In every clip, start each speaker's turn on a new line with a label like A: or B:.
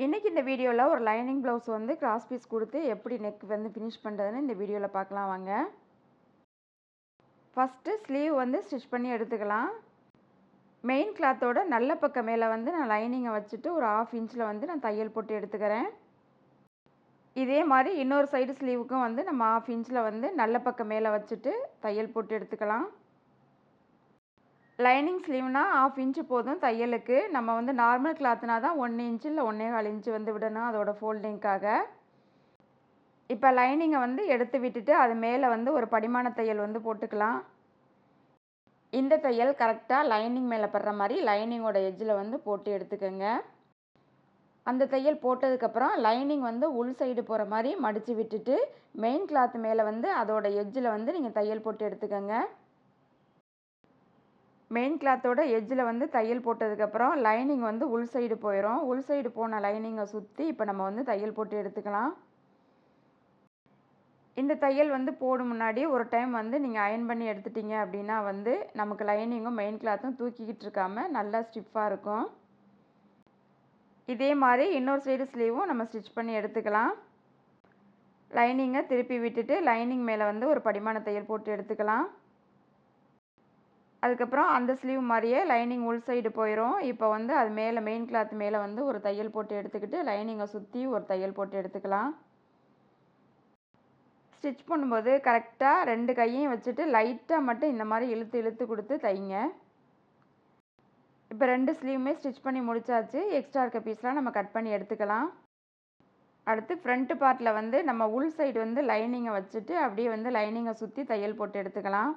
A: இன்னைக்கு இந்த வீடியோல ஒரு லைனிங் ப்ளவுஸ் வந்து கிராஸ் பீஸ் குடுத்து எப்படி நெக் வந்து ஃபினிஷ் பண்றதுன்னு இந்த வீடியோல பார்க்கலாம் வாங்க. ஃபர்ஸ்ட் ஸ்லீவ் வந்து ஸ்டிட்ச் பண்ணி எடுத்துக்கலாம். மெயின் கிளாத்தோட நல்ல பக்கம் மேல வந்து நான் லைனிங்கை வச்சுட்டு ஒரு 1/2 இன்ச்ல வந்து நான் தையல் போட்டு எடுத்துக்கிறேன். இதே மாதிரி இன்னொரு சைடு ஸ்லீவுக்கும் வந்து நம்ம 1/2 இன்ச்ல வந்து நல்ல பக்கம் மேல வச்சுட்டு தையல் போட்டு எடுத்துக்கலாம். லைனிங் ஸ்லீவ்னா 1/2 இன்ச் போதும் தையலுக்கு. நம்ம வந்து நார்மல் கிளாத்னா தான் 1 இன்ச் இல்ல 1 1/4 இன்ச் வந்து விடணும் அதோட ஃபோல்டிங்காக. இப்போ லைனிங்கை வந்து எடுத்து விட்டுட்டு அது மேலே வந்து ஒரு படிமான தையல் வந்து போட்டுக்கலாம். இந்த தையல் கரெக்டாக லைனிங் மேலே படுற மாதிரி லைனிங்கோட எட்ஜில் வந்து போட்டு எடுத்துக்கோங்க. அந்த தையல் போட்டதுக்கப்புறம் லைனிங் வந்து உள் சைடு போகிற மாதிரி மடித்து விட்டுட்டு மெயின் கிளாத் மேலே வந்து அதோட எட்ஜில் வந்து நீங்கள் தையல் போட்டு எடுத்துக்கோங்க. மெயின் கிளாத்தோட எட்ஜில் வந்து தையல் போட்டதுக்கப்புறம் லைனிங் வந்து உள் சைடு போயிடும். உள் சைடு போன லைனிங்கை சுற்றி இப்போ நம்ம வந்து தையல் போட்டு எடுத்துக்கலாம். இந்த தையல் வந்து போடும் முன்னாடி ஒரு டைம் வந்து நீங்கள் அயர்ன் பண்ணி எடுத்துட்டீங்க அப்படின்னா வந்து நமக்கு லைனிங்கும் மெயின் கிளாத்தும் தூக்கிக்கிட்டு இருக்காமல் நல்லா ஸ்டிஃபாக இருக்கும். இதே மாதிரி இன்னொரு சைடு ஸ்லீவும் நம்ம ஸ்டிச் பண்ணி எடுத்துக்கலாம். லைனிங்கை திருப்பி விட்டுட்டு லைனிங் மேலே வந்து ஒரு படிமான தையல் போட்டு எடுத்துக்கலாம். அதுக்கப்புறம் அந்த ஸ்லீவ் மாதிரியே லைனிங் உள் சைடு போயிடும். இப்போ வந்து அது மேலே மெயின் கிளாத் மேலே வந்து ஒரு தையல் போட்டு எடுத்துக்கிட்டு லைனிங்கை சுற்றி ஒரு தையல் போட்டு எடுத்துக்கலாம். ஸ்டிச் பண்ணும்போது கரெக்டாக 2 கையையும் வச்சுட்டு லைட்டாக மட்டும் இந்த மாதிரி இழுத்து இழுத்து கொடுத்து தைங்க. இப்போ 2 ஸ்லீவுமே ஸ்டிச் பண்ணி முடிச்சாச்சு. எக்ஸ்ட்ரா இருக்க பீஸ்லாம் நம்ம கட் பண்ணி எடுத்துக்கலாம். அடுத்து ஃப்ரண்ட் பார்ட்டில் வந்து நம்ம உள் சைடு வந்து லைனிங்கை வச்சுட்டு அப்படியே வந்து லைனிங்கை சுற்றி தையல் போட்டு எடுத்துக்கலாம்.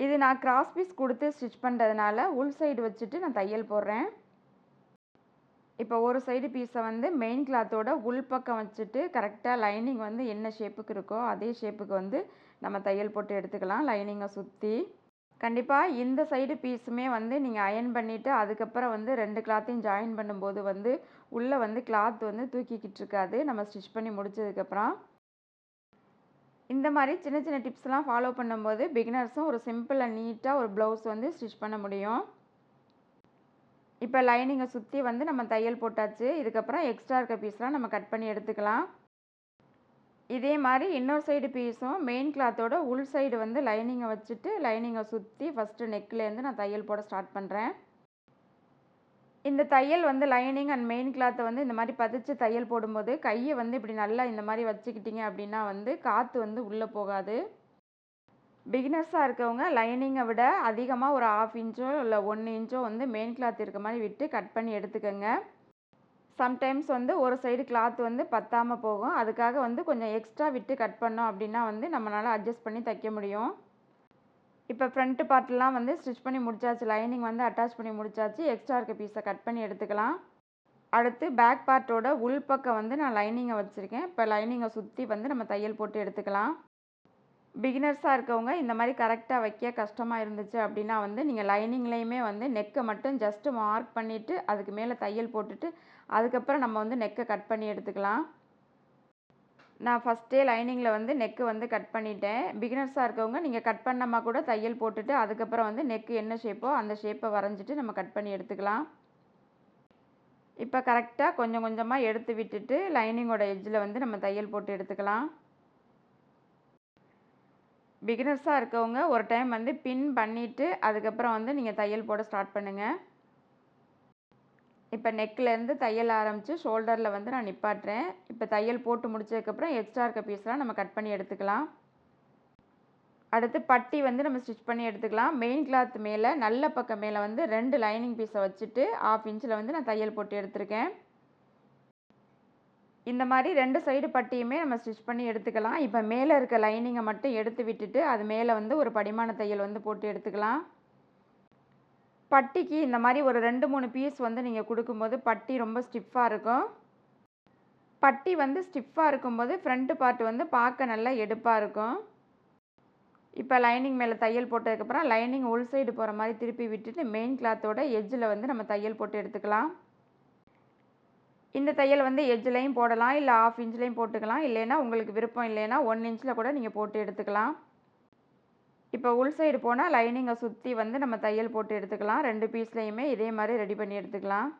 A: இது நான் கிராஸ் பீஸ் கொடுத்து ஸ்டிச் பண்ணுறதுனால உள் சைடு வச்சுட்டு நான் தையல் போடுறேன். இப்போ ஒரு சைடு பீஸை வந்து மெயின் கிளாத்தோட உள் பக்கம் வச்சுட்டு கரெக்டாக லைனிங் வந்து என்ன ஷேப்புக்கு இருக்கோ அதே ஷேப்புக்கு வந்து நம்ம தையல் போட்டு எடுத்துக்கலாம் லைனிங்கை சுற்றி. கண்டிப்பாக இந்த சைடு பீஸுமே வந்து நீங்கள் அயர்ன் பண்ணிவிட்டு அதுக்கப்புறம் வந்து 2 கிளாத்தையும் ஜாயின் பண்ணும்போது வந்து உள்ளே வந்து கிளாத் வந்து தூக்கிக்கிட்டு இருக்காது நம்ம ஸ்டிச் பண்ணி முடிச்சதுக்கப்புறம். இந்த மாதிரி சின்ன சின்ன டிப்ஸ்லாம் ஃபாலோ பண்ணும்போது பிகினர்ஸும் ஒரு சிம்பிள் அண்ட் நீட்டாக ஒரு ப்ளவுஸ் வந்து ஸ்டிச் பண்ண முடியும். இப்போ லைனிங்கை சுற்றி வந்து நம்ம தையல் போட்டாச்சு. இதுக்கப்புறம் எக்ஸ்ட்ரா இருக்க பீஸ்லாம் நம்ம கட் பண்ணி எடுத்துக்கலாம். இதே மாதிரி இன்னொரு சைடு பீஸும் மெயின் கிளாத்தோட உள் சைடு வந்து லைனிங்கை வச்சுட்டு லைனிங்கை சுற்றி ஃபஸ்ட்டு நெக்லேருந்து நான் தையல் போட ஸ்டார்ட் பண்ணுறேன். இந்த தையல் வந்து லைனிங் அண்ட் மெயின் கிளாத்தை வந்து இந்த மாதிரி பதிச்சு தையல் போடும்போது கையை வந்து இப்படி நல்லா இந்த மாதிரி வச்சுக்கிட்டிங்க அப்படின்னா வந்து காற்று வந்து உள்ளே போகாது. பிகினர்ஸாக இருக்கவங்க லைனிங்கை விட அதிகமாக ஒரு 1/2 இன்ச்சோ இல்லை 1 இன்ச்சோ வந்து மெயின் கிளாத் இருக்க மாதிரி விட்டு கட் பண்ணி எடுத்துக்கோங்க. சம்டைம்ஸ் வந்து ஒரு சைடு கிளாத் வந்து பத்தாமல் போகும். அதுக்காக வந்து கொஞ்சம் எக்ஸ்ட்ரா விட்டு கட் பண்ணோம் அப்படின்னா வந்து நம்மளால் அட்ஜஸ்ட் பண்ணி தைக்க முடியும். இப்போ ஃப்ரண்ட் பார்ட்லாம் வந்து ஸ்டிச் பண்ணி முடிச்சாச்சு. லைனிங் வந்து அட்டாச் பண்ணி முடிச்சாச்சு. எக்ஸ்ட்ரா இருக்க பீஸை கட் பண்ணி எடுத்துக்கலாம். அடுத்து பேக் பார்ட்டோட உள் பக்கம் வந்து நான் லைனிங்கை வச்சுருக்கேன். இப்போ லைனிங்கை சுற்றி வந்து நம்ம தையல் போட்டு எடுத்துக்கலாம். பிகினர்ஸாக இருக்கவங்க இந்த மாதிரி கரெக்டாக வைக்க கஷ்டமாக இருந்துச்சு அப்படின்னா வந்து நீங்கள் லைனிங்லேயுமே வந்து நெக்கை மட்டும் ஜஸ்ட்டு மார்க் பண்ணிவிட்டு அதுக்கு மேலே தையல் போட்டுட்டு அதுக்கப்புறம் நம்ம வந்து நெக்கை கட் பண்ணி எடுத்துக்கலாம். நான் ஃபஸ்ட்டே லைனிங்கில் வந்து நெக்கு வந்து கட் பண்ணிட்டேன். பிகினர்ஸாக இருக்கவங்க நீங்கள் கட் பண்ணாமல் கூட தையல் போட்டுட்டு அதுக்கப்புறம் வந்து நெக்கு என்ன ஷேப்போ அந்த ஷேப்பை வரைஞ்சிட்டு நம்ம கட் பண்ணி எடுத்துக்கலாம். இப்போ கரெக்டாக கொஞ்சம் கொஞ்சமாக எடுத்து விட்டுட்டு லைனிங்கோட எட்ஜில் வந்து நம்ம தையல் போட்டு எடுத்துக்கலாம். பிகினர்ஸாக இருக்கவங்க ஒரு டைம் வந்து பின் பண்ணிவிட்டு அதுக்கப்புறம் வந்து நீங்கள் தையல் போட ஸ்டார்ட் பண்ணுங்கள். இப்போ நெக்லேருந்து தையல் ஆரம்பித்து ஷோல்டரில் வந்து நான் நிப்பாட்டுறேன். இப்போ தையல் போட்டு முடிச்சதுக்கப்புறம் எக்ஸ்ட்ரா இருக்க பீஸ்லாம் நம்ம கட் பண்ணி எடுத்துக்கலாம். அடுத்து பட்டி வந்து நம்ம ஸ்டிச் பண்ணி எடுத்துக்கலாம். மெயின் கிளாத் மேலே நல்ல பக்கம் மேலே வந்து 2 லைனிங் பீஸை வச்சுட்டு 1/2 இன்ச்சில் வந்து நான் தையல் போட்டு எடுத்திருக்கேன். இந்த மாதிரி 2 சைடு பட்டியுமே நம்ம ஸ்டிச் பண்ணி எடுத்துக்கலாம். இப்போ மேலே இருக்க லைனிங்கை மட்டும் எடுத்து விட்டுட்டு அது மேலே வந்து ஒரு படிமான தையல் வந்து போட்டு எடுத்துக்கலாம். பட்டிக்கு இந்த மாதிரி ஒரு 2 3 பீஸ் வந்து நீங்கள் கொடுக்கும்போது பட்டி ரொம்ப ஸ்டிஃபாக இருக்கும். பட்டி வந்து ஸ்டிஃபாக இருக்கும்போது ஃப்ரண்ட் பார்ட் வந்து பார்க்க நல்லா எடுப்பாக இருக்கும். இப்போ லைனிங் மேலே தையல் போட்டதுக்கப்புறம் லைனிங் உள் சைடு போகிற மாதிரி திருப்பி விட்டுட்டு மெயின் கிளாத்தோட எட்ஜில் வந்து நம்ம தையல் போட்டு எடுத்துக்கலாம். இந்த தையல் வந்து எட்ஜ்லையும் போடலாம், இல்லை 1/2 இன்ச்லையும் போட்டுக்கலாம். இல்லைன்னா உங்களுக்கு விருப்பம் இல்லைன்னா 1 இன்ச்சில் கூட நீங்கள் போட்டு எடுத்துக்கலாம். இப்போ உள் சைடு போனால் லைனிங்கை சுற்றி வந்து நம்ம தையல் போட்டு எடுத்துக்கலாம். 2 பீஸ்லையுமே இதே மாதிரி ரெடி பண்ணி எடுத்துக்கலாம்.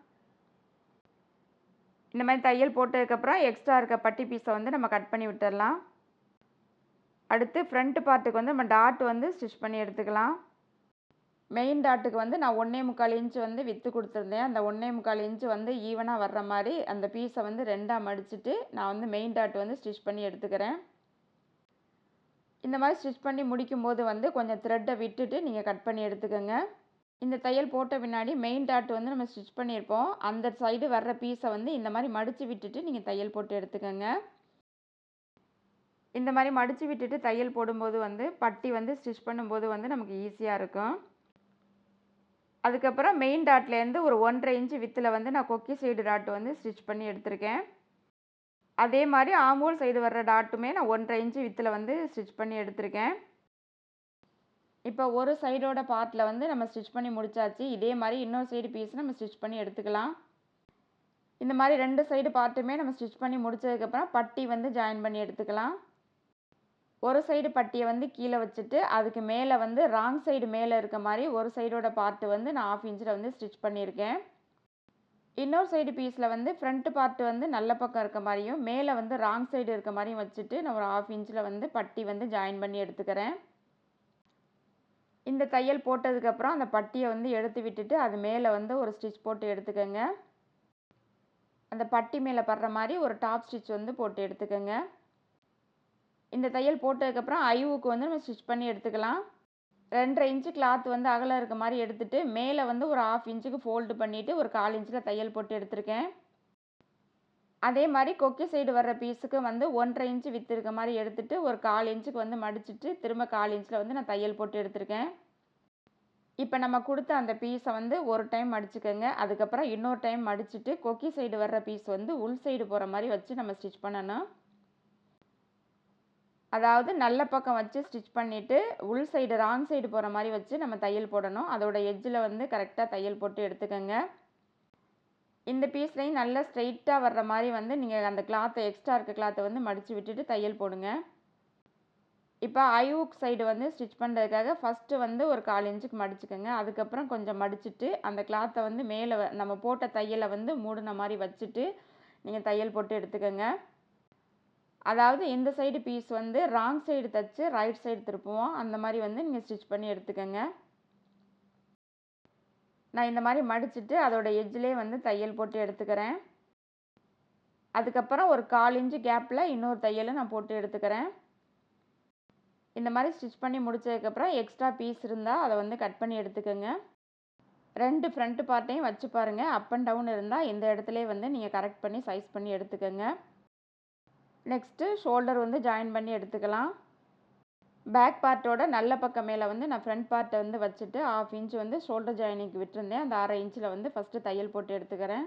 A: இந்த மாதிரி தையல் போட்டதுக்கப்புறம் எக்ஸ்ட்ரா இருக்க பட்டி பீஸை வந்து நம்ம கட் பண்ணி விட்டுடலாம். அடுத்து ஃப்ரண்ட் பார்ட்டுக்கு வந்து நம்ம டாட் வந்து ஸ்டிச் பண்ணி எடுத்துக்கலாம். மெயின் டாட்டுக்கு வந்து நான் 1.25 இன்ச் வந்து வித்து கொடுத்துருந்தேன். அந்த 1.25 இன்ச் வந்து ஈவனாக வர்ற மாதிரி அந்த பீஸை வந்து 2ஆக மடிச்சுட்டு நான் வந்து மெயின் டாட் வந்து ஸ்டிச் பண்ணி எடுத்துக்கிறேன். இந்த மாதிரி ஸ்டிச் பண்ணி முடிக்கும்போது வந்து கொஞ்சம் த்ரெட்டை விட்டுட்டு நீங்கள் கட் பண்ணி எடுத்துக்கோங்க. இந்த தையல் போட்ட பின்னாடி மெயின் டாட் வந்து நம்ம ஸ்டிச் பண்ணியிருப்போம். அந்த சைடு வர்ற பீஸை வந்து இந்த மாதிரி மடித்து விட்டுட்டு நீங்கள் தையல் போட்டு எடுத்துக்கோங்க. இந்த மாதிரி மடித்து விட்டுட்டு தையல் போடும்போது வந்து பட்டி வந்து ஸ்டிச் பண்ணும்போது வந்து நமக்கு ஈஸியாக இருக்கும். அதுக்கப்புறம் மெயின் டாட்லேருந்து ஒரு 1.5 இன்ச்சு வித்தில் வந்து நான் கொக்கி சைடு டாட் வந்து ஸ்டிச் பண்ணி எடுத்திருக்கேன். அதே மாதிரி ஆமூல் சைடு வர்ற டாட்டுமே நான் 1.5 இன்ச்சு வித்தில் வந்து ஸ்டிச் பண்ணி எடுத்திருக்கேன். இப்போ ஒரு சைடோட பார்ட்டில் வந்து நம்ம ஸ்டிச் பண்ணி முடிச்சாச்சு. இதே மாதிரி இன்னொரு சைடு பீஸ் நம்ம ஸ்டிச் பண்ணி எடுத்துக்கலாம். இந்த மாதிரி 2 சைடு பார்ட்டுமே நம்ம ஸ்டிச் பண்ணி முடிச்சதுக்கப்புறம் பட்டி வந்து ஜாயின் பண்ணி எடுத்துக்கலாம். ஒரு சைடு பட்டியை வந்து கீழே வச்சுட்டு அதுக்கு மேலே வந்து ராங் சைடு மேலே இருக்க மாதிரி ஒரு சைடோட பார்ட்டு வந்து நான் 1/2 இன்ச்சில் வந்து ஸ்டிச் பண்ணியிருக்கேன். இன்னொரு சைடு பீஸில் வந்து ஃப்ரண்ட் பார்ட்டு வந்து நல்ல பக்கம் இருக்க மாதிரியும் மேலே வந்து ராங் சைடு இருக்க மாதிரியும் வச்சுட்டு நான் ஒரு 1/2 இன்ச்சில் வந்து பட்டி வந்து ஜாயின் பண்ணி எடுத்துக்கிறேன். இந்த தையல் போட்டதுக்கப்புறம் அந்த பட்டியை வந்து எடுத்து விட்டுட்டு அது மேலே வந்து ஒரு ஸ்டிச் போட்டு எடுத்துக்கோங்க. அந்த பட்டி மேலே படுற மாதிரி ஒரு டாப் ஸ்டிச் வந்து போட்டு எடுத்துக்கோங்க. இந்த தையல் போட்டதுக்கப்புறம் ஐவுக்கு வந்து நம்ம ஸ்டிச் பண்ணி எடுத்துக்கலாம். 2.5 இன்ச்சு கிளாத் வந்து அகலம் இருக்க மாதிரி எடுத்துகிட்டு மேலே வந்து ஒரு 1/2 இன்ச்சுக்கு ஃபோல்டு பண்ணிவிட்டு ஒரு 1/4 இன்ச்சில் தையல் போட்டு எடுத்திருக்கேன். அதே மாதிரி கொக்கி சைடு வர்ற பீஸுக்கு வந்து 1.5 இன்ச்சு வித்து இருக்க மாதிரி எடுத்துகிட்டு ஒரு 1/4 இன்ச்சுக்கு வந்து மடிச்சுட்டு திரும்ப 1/4 இன்ச்சில் வந்து நான் தையல் போட்டு எடுத்திருக்கேன். இப்போ நம்ம கொடுத்த அந்த பீஸை வந்து ஒரு டைம் மடிச்சுக்கோங்க. அதுக்கப்புறம் இன்னொரு டைம் மடிச்சுட்டு கொக்கி சைடு வர்ற பீஸ் வந்து உள் சைடு போகிற மாதிரி வச்சு நம்ம ஸ்டிச் பண்ணணும். அதாவது நல்ல பக்கம் வச்சு ஸ்டிச் பண்ணிவிட்டு உள் சைடு ராங் சைடு போகிற மாதிரி வச்சு நம்ம தையல் போடணும். அதோட எட்ஜில் வந்து கரெக்டாக தையல் போட்டு எடுத்துக்கோங்க. இந்த பீஸ்லையும் நல்லா ஸ்ட்ரெயிட்டாக வர்ற மாதிரி வந்து நீங்கள் அந்த கிளாத்தை எக்ஸ்ட்ரா இருக்க கிளாத்தை வந்து மடித்து விட்டுட்டு தையல் போடுங்க. இப்போ ஐவுக் சைடு வந்து ஸ்டிச் பண்ணுறதுக்காக ஃபஸ்ட்டு வந்து ஒரு 1/4 இன்ச்சுக்கு மடிச்சுக்கோங்க. அதுக்கப்புறம் கொஞ்சம் மடிச்சுட்டு அந்த கிளாத்தை வந்து மேலே நம்ம போட்ட தையலை வந்து மூடின மாதிரி வச்சுட்டு நீங்கள் தையல் போட்டு எடுத்துக்கோங்க. அதாவது இந்த சைடு பீஸ் வந்து ராங் சைடு தைச்சு ரைட் சைடு திருப்புவோம். அந்த மாதிரி வந்து நீங்கள் ஸ்டிச் பண்ணி எடுத்துக்கோங்க. நான் இந்த மாதிரி மடிச்சுட்டு அதோட எட்ஜ்லேயே வந்து தையல் போட்டு எடுத்துக்கிறேன். அதுக்கப்புறம் ஒரு 1/4 இன்ச்சு கேப்பில் இன்னொரு தையலும் நான் போட்டு எடுத்துக்கிறேன். இந்த மாதிரி ஸ்டிச் பண்ணி முடிச்சதுக்கப்புறம் எக்ஸ்ட்ரா பீஸ் இருந்தால் அதை வந்து கட் பண்ணி எடுத்துக்கோங்க. 2 ஃப்ரண்ட் பார்ட்டையும் வச்சு பாருங்கள். அப் அண்ட் டவுன் இருந்தால் இந்த இடத்துலேயே வந்து நீங்கள் கரெக்ட் பண்ணி சைஸ் பண்ணி எடுத்துக்கோங்க. நெக்ஸ்ட்டு ஷோல்டர் வந்து ஜாயின் பண்ணி எடுத்துக்கலாம். பேக் பார்ட்டோட நல்ல பக்கம் மேலே வந்து நான் ஃப்ரண்ட் பார்ட்டை வந்து வச்சுட்டு 1/2 இன்ச் வந்து ஷோல்டர் ஜாயினிங்க்கு விட்டுருந்தேன். அந்த 1/2 இன்ச்சில் வந்து ஃபஸ்ட்டு தையல் போட்டு எடுத்துக்கிறேன்.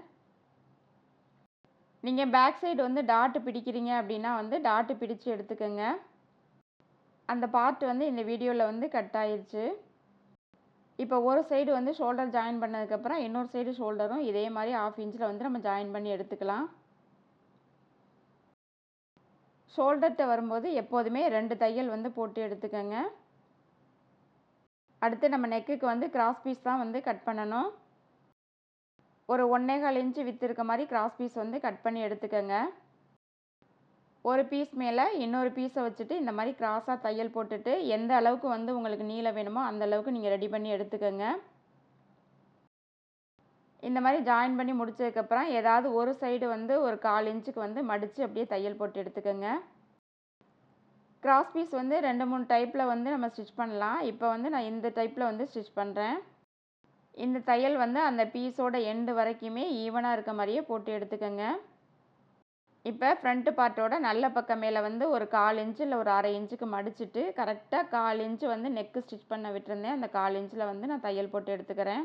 A: நீங்கள் பேக் சைடு வந்து டாட்டு பிடிக்கிறீங்க அப்படின்னா வந்து டாட்டு பிடிச்சு எடுத்துக்கோங்க. அந்த பார்ட் வந்து இந்த வீடியோவில் வந்து கட் ஆயிடுச்சு. இப்போ ஒரு சைடு வந்து ஷோல்டர் ஜாயின் பண்ணதுக்கப்புறம் இன்னொரு சைடு ஷோல்டரும் இதே மாதிரி 1/2 இன்ச்சில் வந்து நம்ம ஜாயின் பண்ணி எடுத்துக்கலாம். ஷோல்டர்கிட்ட வரும்போது எப்போதுமே 2 தையல் வந்து போட்டு எடுத்துக்கோங்க. அடுத்து நம்ம நெக்குக்கு வந்து கிராஸ் பீஸ் தான் வந்து கட் பண்ணணும். ஒரு 1.25 இன்ச்சு வித்து இருக்க மாதிரி கிராஸ் பீஸ் வந்து கட் பண்ணி எடுத்துக்கோங்க. ஒரு பீஸ் மேலே இன்னொரு பீஸை வச்சுட்டு இந்த மாதிரி கிராஸாக தையல் போட்டுட்டு எந்த அளவுக்கு வந்து உங்களுக்கு நீளம் வேணுமோ அந்த அளவுக்கு நீங்கள் ரெடி பண்ணி எடுத்துக்கோங்க. இந்த மாதிரி ஜாயின் பண்ணி முடிச்சதுக்கப்புறம் ஏதாவது ஒரு சைடு வந்து ஒரு 1/4 இன்ச்சுக்கு வந்து மடித்து அப்படியே தையல் போட்டு எடுத்துக்கோங்க. கிராஸ் பீஸ் வந்து 2-3 டைப்பில் வந்து நம்ம ஸ்டிச் பண்ணலாம். இப்போ வந்து நான் இந்த டைப்பில் வந்து ஸ்டிச் பண்ணுறேன். இந்த தையல் வந்து அந்த பீஸோட எண்டு வரைக்குமே ஈவனாக இருக்க மாதிரியே போட்டு எடுத்துக்கோங்க. இப்போ ஃப்ரண்ட் பார்ட்டோட நல்ல பக்கம் மேலே வந்து ஒரு 1/4 இன்ச்சு இல்லை ஒரு 1/2 இன்ச்சுக்கு மடிச்சுட்டு கரெக்டாக 1/4 இன்ச்சு வந்து நெக்கு ஸ்டிச் பண்ண விட்டுருந்தேன். அந்த 1/4 இன்ச்சில் வந்து நான் தையல் போட்டு எடுத்துக்கிறேன்.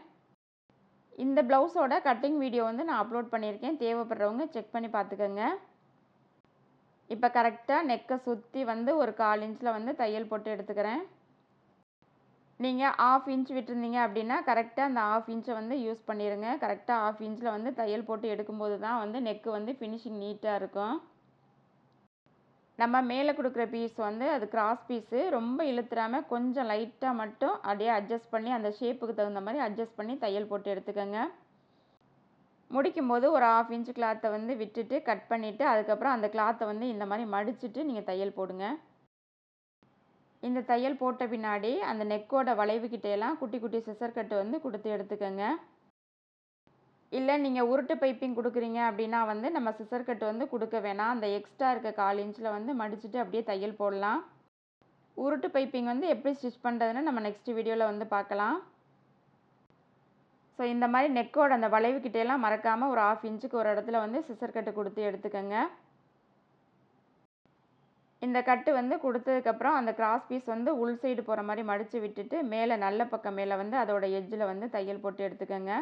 A: இந்த ப்ளவுஸோட கட்டிங் வீடியோ வந்து நான் அப்லோட் பண்ணியிருக்கேன். தேவைப்படுறவங்க செக் பண்ணி பார்த்துக்கோங்க. இப்போ கரெக்டாக நெக்கை சுற்றி வந்து ஒரு 1/4 இன்ச்சில் வந்து தையல் போட்டு எடுத்துக்கிறேன். நீங்கள் 1/2 இன்ச் விட்டுருந்தீங்க அப்படின்னா கரெக்டாக அந்த 1/2 இன்ச்சை வந்து யூஸ் பண்ணிடுங்க. கரெக்டாக 1/2 இன்ச்சில் வந்து தையல் போட்டு எடுக்கும்போது தான் வந்து நெக்கு வந்து ஃபினிஷிங் நீட்டாக இருக்கும். நம்ம மேலே கொடுக்குற பீஸ் வந்து அது கிராஸ் பீஸு ரொம்ப இழுத்துறாமல் கொஞ்சம் லைட்டாக மட்டும் அப்படியே அட்ஜஸ்ட் பண்ணி அந்த ஷேப்புக்கு தகுந்த மாதிரி அட்ஜஸ்ட் பண்ணி தையல் போட்டு எடுத்துக்கோங்க. முடிக்கும்போது ஒரு 1/2 இன்ச் கிளாத்தை வந்து விட்டுட்டு கட் பண்ணிவிட்டு அதுக்கப்புறம் அந்த கிளாத்தை வந்து இந்த மாதிரி மடிச்சுட்டு நீங்கள் தையல் போடுங்க. இந்த தையல் போட்ட பின்னாடி அந்த நெக்கோட வளைவுக்கிட்டையெல்லாம் குட்டி குட்டி சிசர் கட்டு வந்து கொடுத்து எடுத்துக்கோங்க. இல்லை நீங்கள் உருட்டு பைப்பிங் கொடுக்குறீங்க அப்படின்னா வந்து நம்ம சிசர் கட்டு வந்து கொடுக்க வேணாம். அந்த எக்ஸ்ட்ரா இருக்க 1/4 இன்ச்சில் வந்து மடிச்சுட்டு அப்படியே தையல் போடலாம். உருட்டு பைப்பிங் வந்து எப்படி ஸ்டிச் பண்ணுறதுன்னு நம்ம நெக்ஸ்ட் வீடியோவில் வந்து பார்க்கலாம். ஸோ இந்த மாதிரி நெக்கோட அந்த வளைவுக்கிட்டையெல்லாம் மறக்காமல் ஒரு 1/2 இன்ச்சுக்கு ஒரு இடத்துல வந்து சிசர் கட்டு கொடுத்து எடுத்துக்கோங்க. இந்த கட்டு வந்து கொடுத்ததுக்கப்புறம் அந்த கிராஸ் பீஸ் வந்து உள் சைடு போகிற மாதிரி மடித்து விட்டுட்டு மேலே நல்ல பக்கம் மேலே வந்து அதோட எட்ஜில் வந்து தையல் போட்டு எடுத்துக்கோங்க.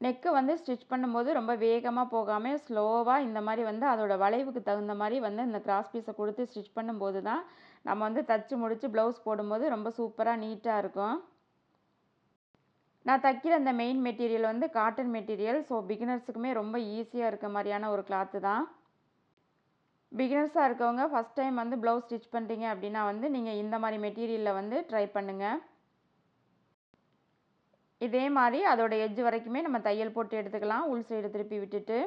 A: நெக்கு வந்து ஸ்டிச் பண்ணும்போது ரொம்ப வேகமாக போகாமல் ஸ்லோவாக இந்த மாதிரி வந்து அதோட வளைவுக்கு தகுந்த மாதிரி வந்து இந்த கிராஸ் பீஸை கொடுத்து ஸ்டிச் பண்ணும்போது தான் நம்ம வந்து தச்சு முடித்து ப்ளவுஸ் போடும்போது ரொம்ப சூப்பராக நீட்டாக இருக்கும். நான் தைக்கிற அந்த மெயின் மெட்டீரியல் வந்து காட்டன் மெட்டீரியல். ஸோ பிகினர்ஸுக்குமே ரொம்ப ஈஸியாக இருக்க மாதிரியான ஒரு கிளாத்து தான். பிகினர்ஸாக இருக்கவங்க ஃபஸ்ட் டைம் வந்து ப்ளவுஸ் ஸ்டிச் பண்ணுறீங்க அப்படின்னா வந்து நீங்கள் இந்த மாதிரி மெட்டீரியலில் வந்து ட்ரை பண்ணுங்கள். இதே மாதிரி அதோட எட்ஜ் வரைக்குமே நம்ம தையல் போட்டு எடுத்துக்கலாம், உள் சைடு திருப்பி விட்டுட்டு.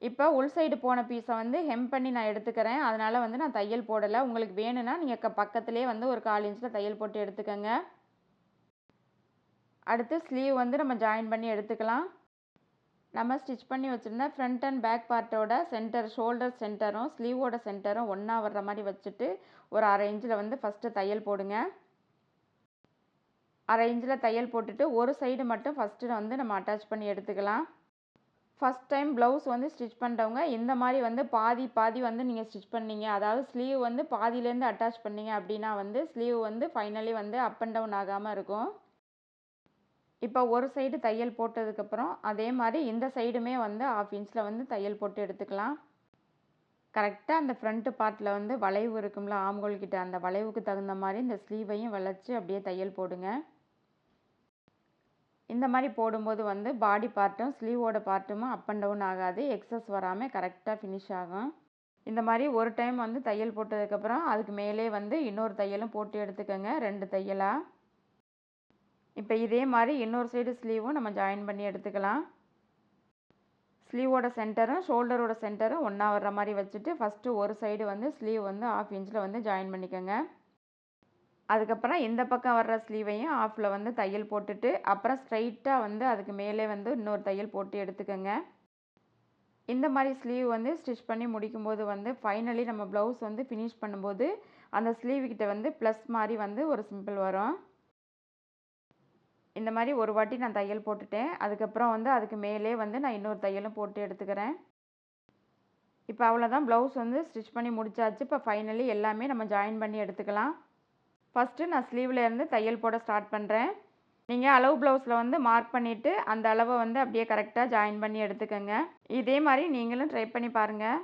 A: இப்போ உள் சைடு போன பீஸை வந்து ஹெம் பண்ணி நான் எடுத்துக்கிறேன். அதனால் வந்து நான் தையல் போடலை. உங்களுக்கு வேணும்னா நீங்கள் பக்கத்துலேயே வந்து ஒரு 1/4 இன்ச்சில் தையல் போட்டு எடுத்துக்கோங்க. அடுத்து ஸ்லீவ் வந்து நம்ம ஜாயின் பண்ணி எடுத்துக்கலாம். நம்ம ஸ்டிச் பண்ணி வச்சுருந்த ஃப்ரண்ட் அண்ட் பேக் பார்ட்டோட சென்டர், ஷோல்டர் சென்டரும் ஸ்லீவோட சென்டரும் ஒன்றா வர்ற மாதிரி வச்சுட்டு ஒரு 1/2 இன்ச்சில் வந்து ஃபஸ்ட்டு தையல் போடுங்க. 1/2 இன்ச்சில் தையல் போட்டுட்டு ஒரு சைடு மட்டும் ஃபஸ்ட்டு வந்து நம்ம அட்டாச் பண்ணி எடுத்துக்கலாம். ஃபஸ்ட் டைம் ப்ளவுஸ் வந்து ஸ்டிச் பண்ணுறவங்க இந்த மாதிரி வந்து பாதி பாதி வந்து நீங்கள் ஸ்டிச் பண்ணீங்க, அதாவது ஸ்லீவ் வந்து பாதியிலேருந்து அட்டாச் பண்ணீங்க அப்படின்னா வந்து ஸ்லீவ் வந்து ஃபைனலி வந்து அப் அண்ட் டவுன் ஆகாமல் இருக்கும். இப்போ ஒரு சைடு தையல் போட்டதுக்கப்புறம் அதே மாதிரி இந்த சைடுமே வந்து 1/2 இன்ச்சில் வந்து தையல் போட்டு எடுத்துக்கலாம். கரெக்டாக அந்த ஃப்ரண்ட்டு பார்ட்டில் வந்து வளைவு இருக்கும்ல, ஆம்கோல் கிட்ட, அந்த வளைவுக்கு தகுந்த மாதிரி இந்த ஸ்லீவையும் வளைச்சி அப்படியே தையல் போடுங்க. இந்த மாதிரி போடும்போது வந்து பாடி பார்ட்டும் ஸ்லீவோட பார்ட்டும் அப் அண்ட் டவுன் ஆகாது, எக்ஸஸ் வராமல் கரெக்டாக ஃபினிஷ் ஆகும். இந்த மாதிரி ஒரு டைம் வந்து தையல் போட்டதுக்கப்புறம் அதுக்கு மேலே வந்து இன்னொரு தையலும் போட்டு எடுத்துக்கோங்க, 2 தையலாக. இப்போ இதே மாதிரி இன்னொரு சைடு ஸ்லீவும் நம்ம ஜாயின் பண்ணி எடுத்துக்கலாம். ஸ்லீவோட சென்டரும் ஷோல்டரோட சென்டரும் ஒன்றா வர்ற மாதிரி வச்சுட்டு ஃபஸ்ட்டு ஒரு சைடு வந்து ஸ்லீவ் வந்து 1/2 இன்ச்சில் வந்து ஜாயின் பண்ணிக்கோங்க. அதுக்கப்புறம் இந்த பக்கம் வர்ற ஸ்லீவையும் 1/2ல் வந்து தையல் போட்டுட்டு அப்புறம் ஸ்ட்ரைட்டாக வந்து அதுக்கு மேலே வந்து இன்னொரு தையல் போட்டு எடுத்துக்கோங்க. இந்த மாதிரி ஸ்லீவ் வந்து ஸ்டிச் பண்ணி முடிக்கும்போது வந்து ஃபைனலி நம்ம ப்ளவுஸ் வந்து ஃபினிஷ் பண்ணும்போது அந்த ஸ்லீவ்கிட்ட வந்து ப்ளஸ் மாதிரி வந்து ஒரு சிம்பிள் வரும். இந்த மாதிரி ஒரு வாட்டி நான் தையல் போட்டுட்டேன். அதுக்கப்புறம் வந்து அதுக்கு மேலே வந்து நான் இன்னொரு தையலும் போட்டு எடுத்துக்கிறேன். இப்போ அவ்வளோதான், ப்ளவுஸ் வந்து ஸ்டிச் பண்ணி முடிச்சாச்சு. இப்போ ஃபைனலி எல்லாமே நம்ம ஜாயின் பண்ணி எடுத்துக்கலாம். ஃபஸ்ட்டு நான் ஸ்லீவ்லேருந்து தையல் போட ஸ்டார்ட் பண்ணுறேன். நீங்கள் அளவு ப்ளவுஸில் வந்து மார்க் பண்ணிவிட்டு அந்த அளவை வந்து அப்படியே கரெக்டாக ஜாயின் பண்ணி எடுத்துக்கோங்க. இதே மாதிரி நீங்களும் ட்ரை பண்ணி பாருங்கள்.